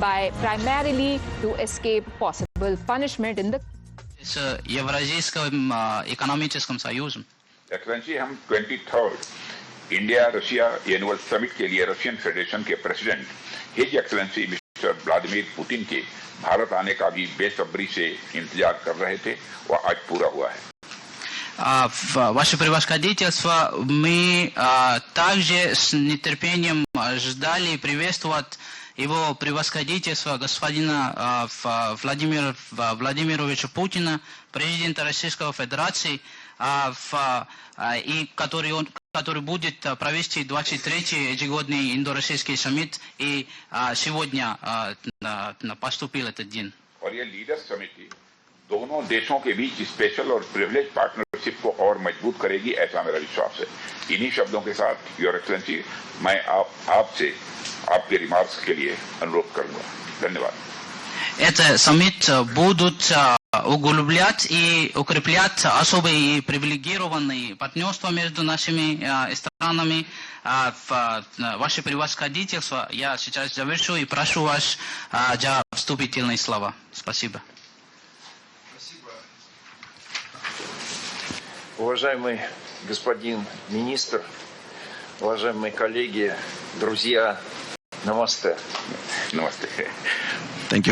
by primarily to escape possible punishment in the с Евразийским экономическим союзом. Excellency, हम 23rd India Russia annual summit के लिए Russian federation के president his excellency mister Vladimir Putin के भारत आने का भी बेसब्री से इंतजार कर रहे थे और आज पूरा हुआ है. Ваше превосходительство, мы также с нетерпением ждали и приветствовать его превосходительство господина Владимира Владимировича Путина, президента Российской Федерации, и который будет провести 23-й ежегодный индо-российский саммит, и сегодня поступил этот день. दोनों देशों के बीच स्पेशल और प्रिविलेज पार्टनरशिप को और मजबूत करेगी, ऐसा मेरा विश्वास है. इन्हीं शब्दों के साथ योर एक्सेलेंसी मैं आपसे आपके रिमार्क्स के लिए अनुरोध करूंगा. धन्यवाद. Это саммит будут углублять и укреплять особые и привилегированные партнерства между нашими странами. Ваше превосходительство, я сейчас завершу и прошу вас за вступительные слова. Спасибо. Уважаемый господин министр, уважаемые коллеги, друзья, намасте. Thank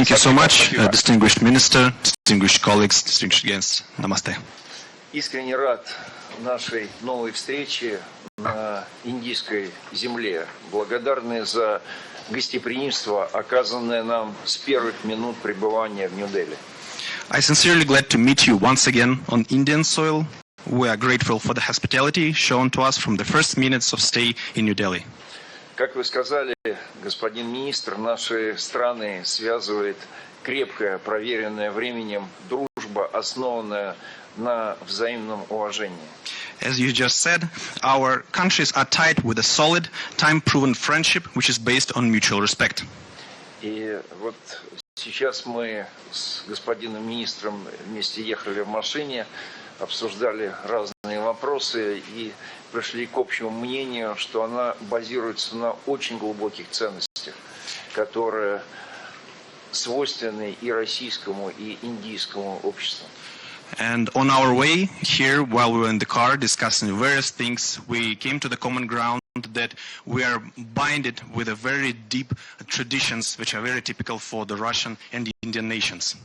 you so much, distinguished minister, distinguished colleagues, distinguished guests. Namaste. Искренне рад нашей новой встрече на индийской земле. Благодарны за гостеприимство, оказанное нам с первых минут пребывания в Нью-Дели. I sincerely glad to meet you once again on Indian soil. We are grateful for the hospitality shown to us from the first minutes of stay in New Delhi. Как вы сказали, господин министр, наши страны связывает крепкая, проверенная временем дружба, основанная на взаимном уважении. As you just said, our countries are tied with a solid, time-proven friendship which is based on mutual respect. И вот сейчас мы с господином министром вместе ехали в машине, обсуждали разные вопросы и пришли к общему мнению, что она базируется на очень глубоких ценностях, которые свойственны и российскому, и индийскому обществу. And on our way here, while we were in the car discussing various things, we came to the common ground that we are binded with a very deep traditions which are very typical for the Russian and Indian nations.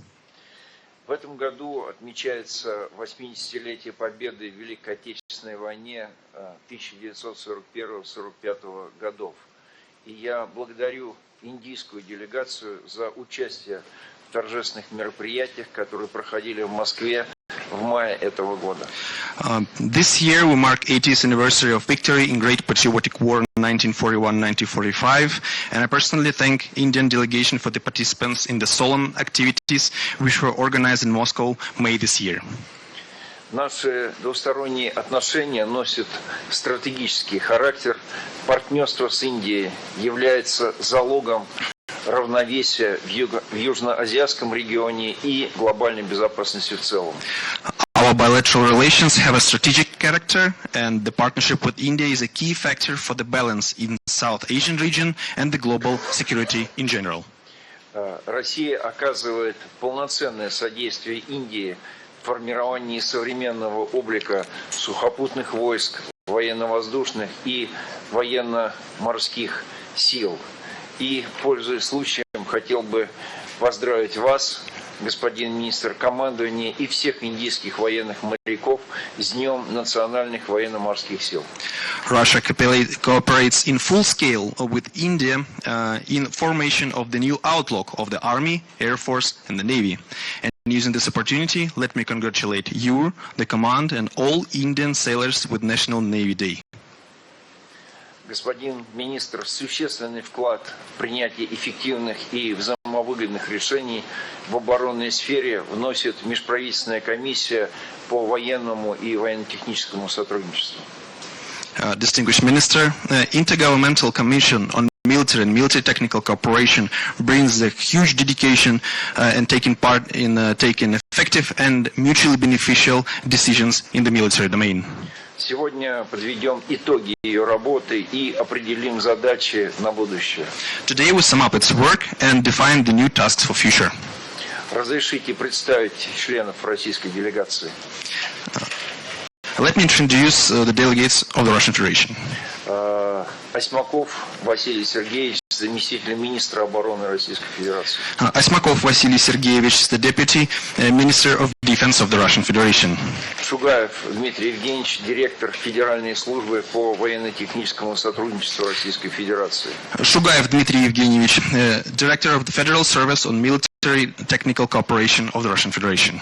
В этом году отмечается 80-летие победы в Великой Отечественной войне 1941-1945 годов. И я благодарю индийскую делегацию за участие в торжественных мероприятиях, которые проходили в Москве в мае этого года. This year we mark 80th anniversary of victory in Great Patriotic War in 1941-1945, and I personally thank Indian delegation for the participants in the solemn activities which were organized in Moscow May this year. Наши двусторонние отношения носят стратегический характер. Партнерство с Индией является залогом равновесия в южноазиатском регионе и глобальной безопасности в целом. Our bilateral relations have a strategic character, and the partnership with India is a key factor for the balance in South Asian region and the global security in general. Россия оказывает полноценное содействие Индии в формировании современного облика сухопутных войск, военно-воздушных и военно-морских сил. И, пользуясь случаем, хотел бы поздравить вас, господин министр, командование и всех индийских военных моряков с Днем национальных военно-морских сил. Russia cooperates in full scale with India in formation of the new outlook of the Army, Air Force and the Navy. And using this opportunity, let me congratulate you, the command, and all Indian sailors with National Navy Day. Господин министр, существенный вклад в принятие эффективных и взаимовыгодных решений в оборонной сфере вносит межправительственная комиссия по военному и военно-техническому сотрудничеству. Distinguished Minister, Intergovernmental Commission on Military and Military Technical Cooperation brings a huge dedication and taking part in taking effective and mutually beneficial decisions in the military domain. Сегодня подведем итоги ее работы и определим задачи на будущее. Today we sum up its work and define the new tasks for future. Разрешите представить членов российской делегации. Let me introduce the delegates of the Russian Federation. Осьмаков Василий Сергеевич, заместитель министра обороны Российской Федерации. Осьмаков Василий Сергеевич, the Deputy Minister of Defense of the Russian Federation. Шугаев Дмитрий Евгеньевич, директор Федеральной службы по военно-техническому сотрудничеству Российской Федерации. Шугаев Дмитрий Евгеньевич, Director of the Federal Service on Military Technical Cooperation of the Russian Federation.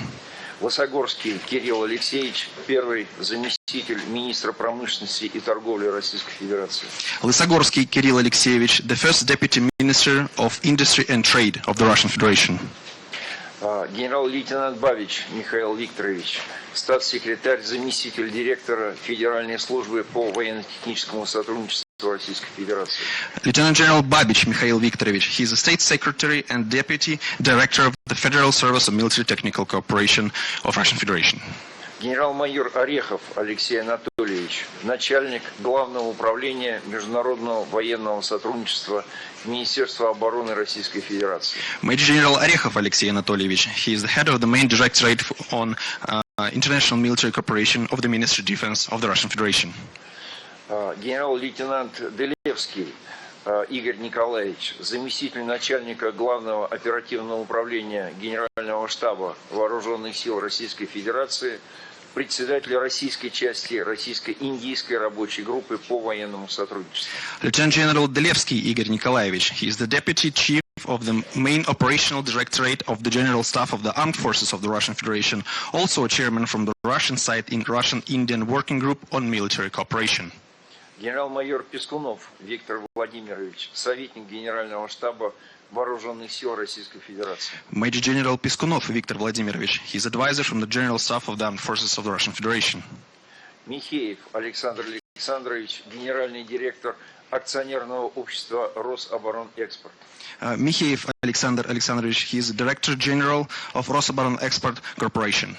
Лысогорский Кирилл Алексеевич, первый заместитель министра промышленности и торговли Российской Федерации. Лысогорский Кирилл Алексеевич, the First Deputy Minister of Industry and Trade of the Russian Federation. Генерал-лейтенант Бабич Михаил Викторович, статс-секретарь, заместитель директора Федеральной службы по военно-техническому сотрудничеству Российской Федерации. Lieutenant General Babich Mikhail Viktorovich, he is a State Secretary and Deputy Director of the Federal Service of Military Technical Cooperation of Russian Federation. Генерал-майор Орехов Алексей Анатольевич, начальник Главного управления международного военного сотрудничества Министерства обороны Российской Федерации. Major General Orechov Alexei Anatольевич, he is the head of the main directorate on international military cooperation of the Ministry of Defense of the Russian Federation. Генерал-лейтенант Делевский Игорь Николаевич, заместитель начальника Главного оперативного управления Генерального штаба Вооруженных сил Российской Федерации, председатель российской части российско-индийской рабочей группы по военному сотрудничеству. Lieutenant General Delevsky Igor Nikolaevich, he is the Deputy Chief of the main operational directorate of the General Staff of the Armed Forces of the Russian Federation, also a chairman from the Russian side in Russian-Indian Working Group on Military Cooperation. Генерал-майор Пискунов Виктор Владимирович, советник Генерального штаба Вооруженных сил Российской Федерации. Major General Piskunov Viktor Vladimirovich, he is advisor from the General Staff of the Armed Forces of the Russian Federation. Михеев Александр Александрович, генеральный директор акционерного общества Рособоронэкспорт. Mikheev Alexander Alexandrovich, he is the Director General of Rosoboronexport Corporation.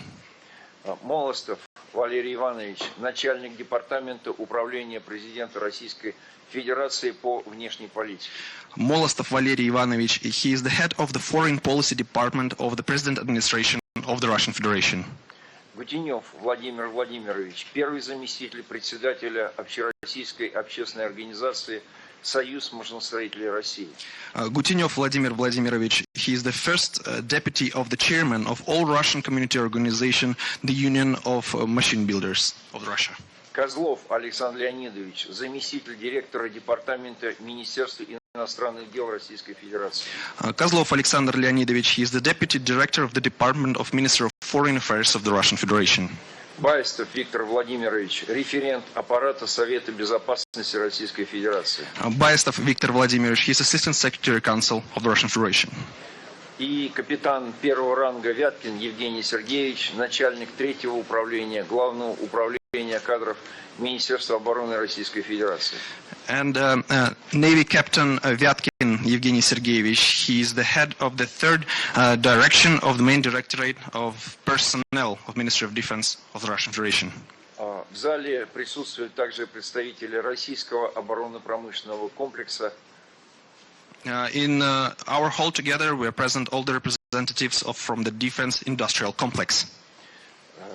Молостов Валерий Иванович, начальник департамента управления президента Российской Федерации по внешней политике. Molostov Valery Ivanovich, he is the head of the Foreign Policy Department of the President Administration of the Russian Federation. Гутенев Владимир Владимирович, первый заместитель председателя Общероссийской общественной организации Союз машиностроителей России. Gutenyov Vladimir Vladimirovich, he is the first deputy of the chairman of all Russian community organization, the Union of Machine Builders of Russia. Козлов Александр Леонидович, заместитель директора департамента Министерства иностранных дел Российской Федерации. Kozlov Alexander Leonidovich, he is the deputy director of the Department of Ministry of Foreign Affairs of the Russian Federation. Баистов Виктор Владимирович, референт аппарата Совета Безопасности Российской Федерации. Baistov Viktor Vladimirovich, he is Assistant Secretary Council of the Russian Federation. И капитан первого ранга Вяткин Евгений Сергеевич, начальник третьего управления Главного управления кадров Министерства обороны Российской Федерации. And Navy Captain Vyatkin Evgeny Sergeyevich, he is the head of the third direction of the main directorate of personnel of Ministry of Defense of the Russian Federation. В зале присутствуют также представители российского оборонно-промышленного комплекса. In our hall together, we are present all the representatives from the defense industrial complex.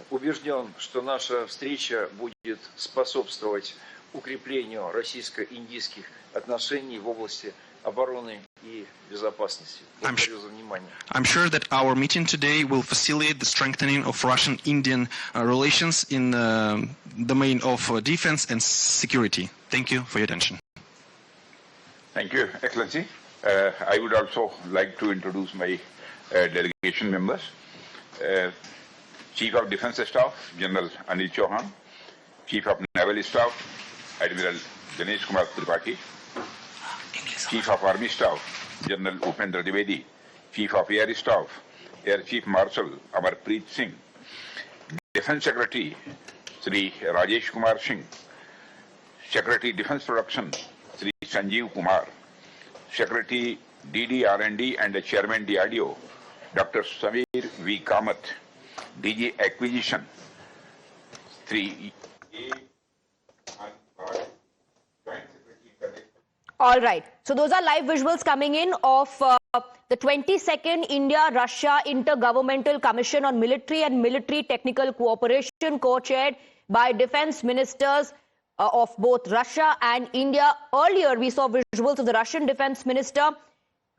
Убежден, что наша встреча будет способствовать укреплению российско-индийских отношений в области обороны и безопасности. Благодарю за внимание. I'm sure that our meeting today will facilitate the strengthening of Russian-Indian relations in the domain of defense and security. Thank you for your attention. Thank you, Excellency. I would also like to introduce my delegation members. Chief of Defense Staff, General Anil Chauhan. Chief of Naval Staff, Admiral Ganesh Kumar Tripathi. Chief of Army Staff, General Upendra Dwivedi. Chief of Air Staff, Air Chief Marshal Amarpreet Singh. Defense Secretary, Sri Rajesh Kumar Singh. Secretary Defense Production, Sri Sanjeev Kumar. Secretary DD&D and the Chairman DRDO, Dr. Samir V. Kamath. DG Acquisition, Sri A. All right. So those are live visuals coming in of the 22nd India-Russia Inter-Governmental Commission on Military and Military Technical Cooperation, co-chaired by defense ministers of both Russia and India. Earlier, we saw visuals of the Russian defense minister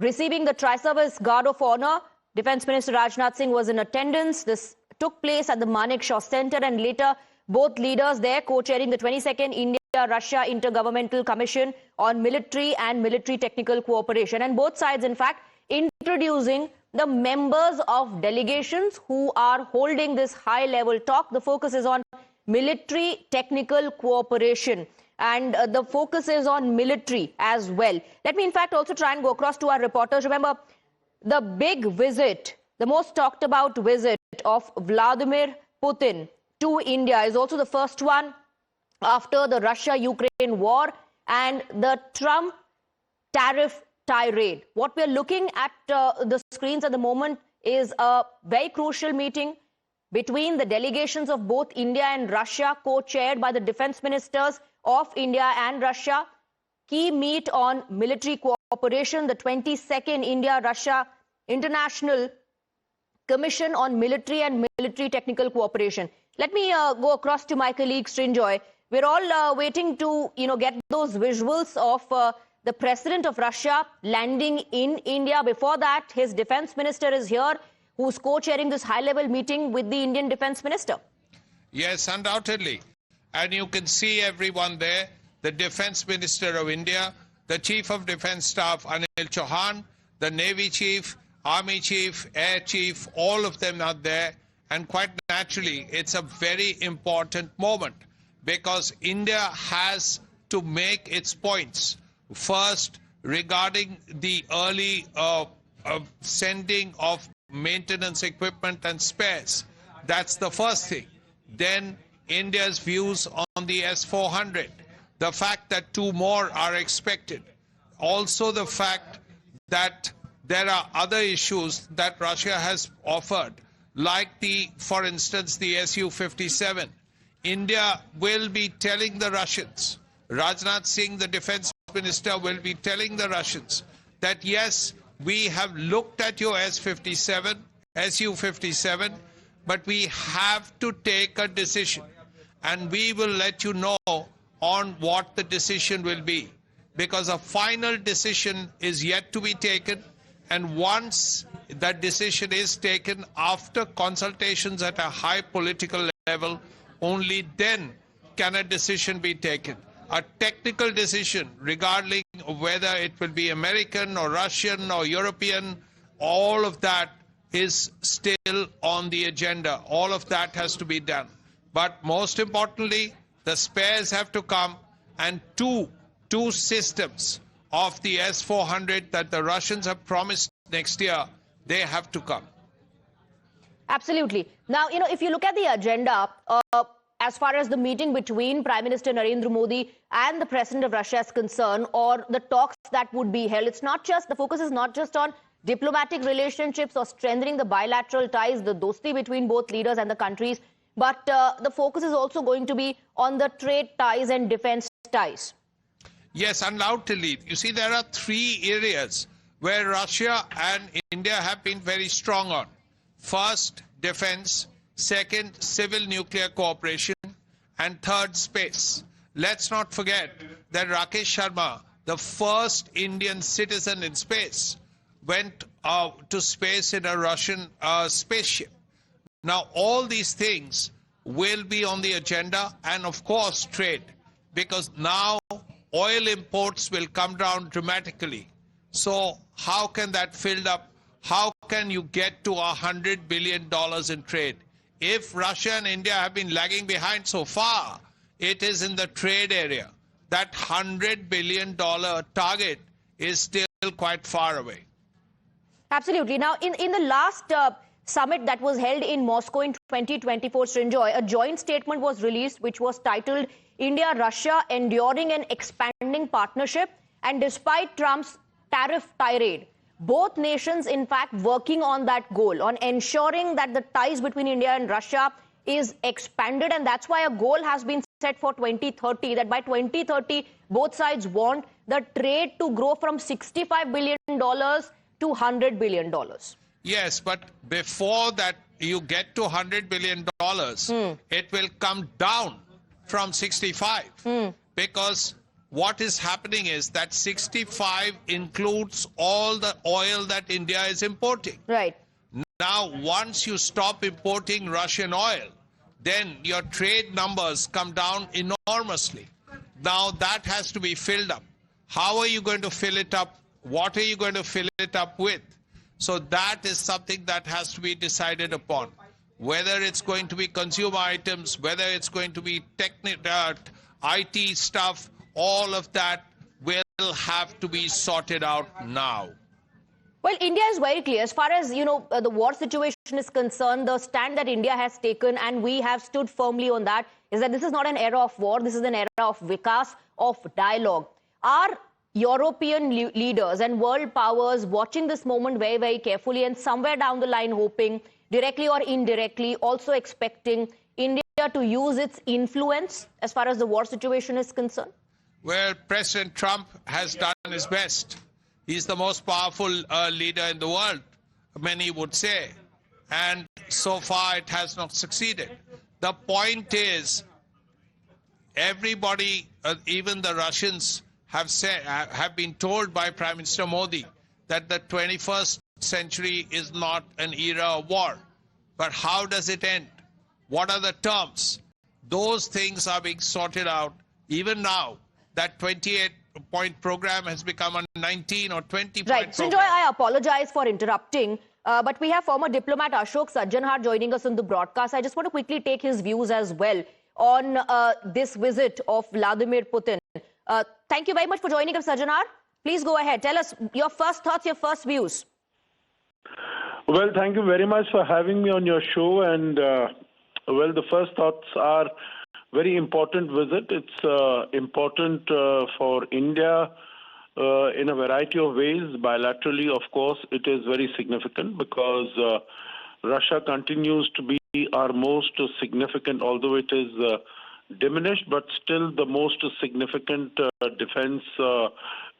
receiving the Tri-Service Guard of Honor. Defense Minister Rajnath Singh was in attendance. This took place at the Manekshaw Center, and later both leaders there co-chairing the 22nd India-Russia Intergovernmental Commission on Military and Military Technical Cooperation. And both sides, in fact, introducing the members of delegations who are holding this high-level talk. The focus is on military technical cooperation, and the focus is on military as well. Let me, in fact, also try and go across to our reporters. Remember, the big visit, the most talked about visit of Vladimir Putin to India is also the first one after the Russia-Ukraine war and the Trump tariff tirade. What we're looking at the screens at the moment is a very crucial meeting between the delegations of both India and Russia, co-chaired by the defense ministers of India and Russia. Key meet on military cooperation, the 22nd India-Russia International Commission on Military and Military Technical Cooperation. Let me go across to my colleague Srinjoy. We're all waiting to, get those visuals of the president of Russia landing in India. Before that, his defense minister is here, who's co-chairing this high-level meeting with the Indian defense minister. Yes, undoubtedly. And you can see everyone there, the defense minister of India, the chief of defense staff, Anil Chauhan, the Navy chief, Army chief, Air chief, all of them are there. And quite naturally, it's a very important moment because India has to make its points. First, regarding the early sending of maintenance equipment and spares. That's the first thing. Then India's views on the S-400. The fact that 2 more are expected. Also the fact that there are other issues that Russia has offered, like for instance, the Su-57. India will be telling the Russians, Rajnath Singh, the defense minister, will be telling the Russians that yes, we have looked at your Su-57, but we have to take a decision, and we will let you know on what the decision will be, because a final decision is yet to be taken. And once that decision is taken after consultations at a high political level, only then can a decision be taken. A technical decision regarding whether it will be American or Russian or European, all of that is still on the agenda. All of that has to be done. But most importantly, the spares have to come, and two systems of the S-400 that the Russians have promised next year, they have to come. Absolutely. Now, if you look at the agenda, as far as the meeting between Prime Minister Narendra Modi and the President of Russia is concerned, or the talks that would be held, the focus is not just on diplomatic relationships or strengthening the bilateral ties, the dosti between both leaders and the countries, but the focus is also going to be on the trade ties and defense ties. Yes, undoubtedly. You see, there are 3 areas where Russia and India have been very strong on. First, defense. Second, civil nuclear cooperation. And third, space. Let's not forget that Rakesh Sharma, the first Indian citizen in space, went to space in a Russian spaceship. Now, all these things will be on the agenda, and of course, trade. Because now oil imports will come down dramatically. So how can that fill up? How can you get to $100 billion in trade? If Russia and India have been lagging behind so far, it is in the trade area. That $100 billion target is still quite far away. Absolutely. Now, in the last summit that was held in Moscow in 2024, Srinjoy, a joint statement was released which was titled India-Russia Enduring and Expanding Partnership. And despite Trump's tariff tirade, both nations, in fact, working on that goal, on ensuring that the ties between India and Russia is expanded. And that's why a goal has been set for 2030, that by 2030, both sides want the trade to grow from $65 billion to $100 billion. Yes, but before that you get to $100 billion, it will come down from 65. Because what is happening is that 65 includes all the oil that India is importing. Right. Now, once you stop importing Russian oil, then your trade numbers come down enormously. Now, that has to be filled up. How are you going to fill it up? What are you going to fill it up with? So that is something that has to be decided upon. Whether it's going to be consumer items, whether it's going to be IT stuff, all of that will have to be sorted out now. Well, India is very clear. As far as, the war situation is concerned, the stand that India has taken, and we have stood firmly on that, is that this is not an era of war. This is an era of vikas, of dialogue. Are European leaders and world powers watching this moment very, very carefully, and somewhere down the line hoping, directly or indirectly, also expecting India to use its influence as far as the war situation is concerned? Well, President Trump has done his best. He's the most powerful leader in the world, many would say. And so far it has not succeeded. The point is, everybody, even the Russians, have been told by Prime Minister Modi that the 21st century is not an era of war. But how does it end? What are the terms? Those things are being sorted out. Even now, that 28-point program has become a 19 or 20-point right. program. Sanjoy, I apologize for interrupting, but we have former diplomat Ashok Sajjanhar joining us on the broadcast. I just want to quickly take his views as well on this visit of Vladimir Putin. Thank you very much for joining us, Sajjanhar. Please go ahead. Tell us your first thoughts, your first views. Well, thank you very much for having me on your show. And, well, the first thoughts are very important visit. It's important for India in a variety of ways. Bilaterally, of course, it is very significant because Russia continues to be our most significant, although it is diminished, but still the most significant defense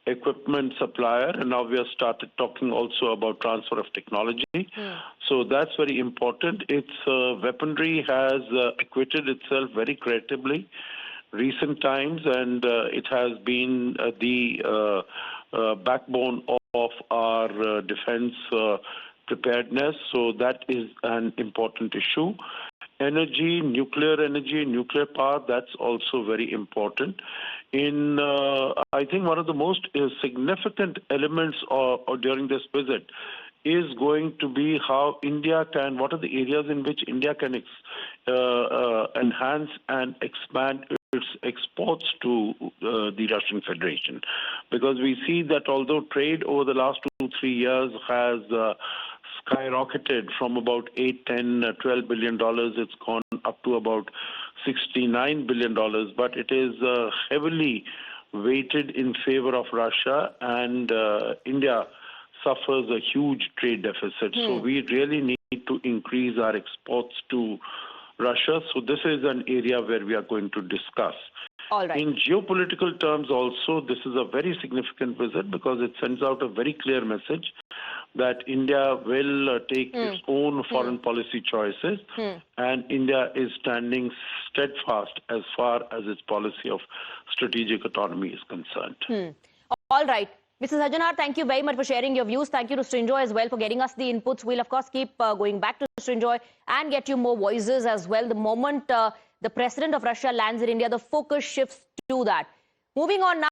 equipment supplier. And now we have started talking also about transfer of technology. So that's very important. Its weaponry has acquitted itself very creditably recent times, and it has been the backbone of our defense preparedness. So that is an important issue. Energy, nuclear power, that's also very important. I think one of the most significant elements during this visit is going to be how India can, what are the areas in which India can enhance and expand its exports to the Russian Federation. Because we see that although trade over the last 2-3 years has skyrocketed from about $8, $10, $12 billion, it's gone up to about $69 billion, but it is heavily weighted in favor of Russia, and India suffers a huge trade deficit. So we really need to increase our exports to Russia. So this is an area where we are going to discuss. All right. In geopolitical terms also, this is a very significant visit because it sends out a very clear message that India will take its own foreign policy choices, and India is standing steadfast as far as its policy of strategic autonomy is concerned. All right. Mr. Sajjanhar, thank you very much for sharing your views. Thank you to Srinjoy as well for getting us the inputs. We'll, of course, keep going back to Srinjoy and get you more voices as well. The moment the president of Russia lands in India, the focus shifts to that. Moving on now.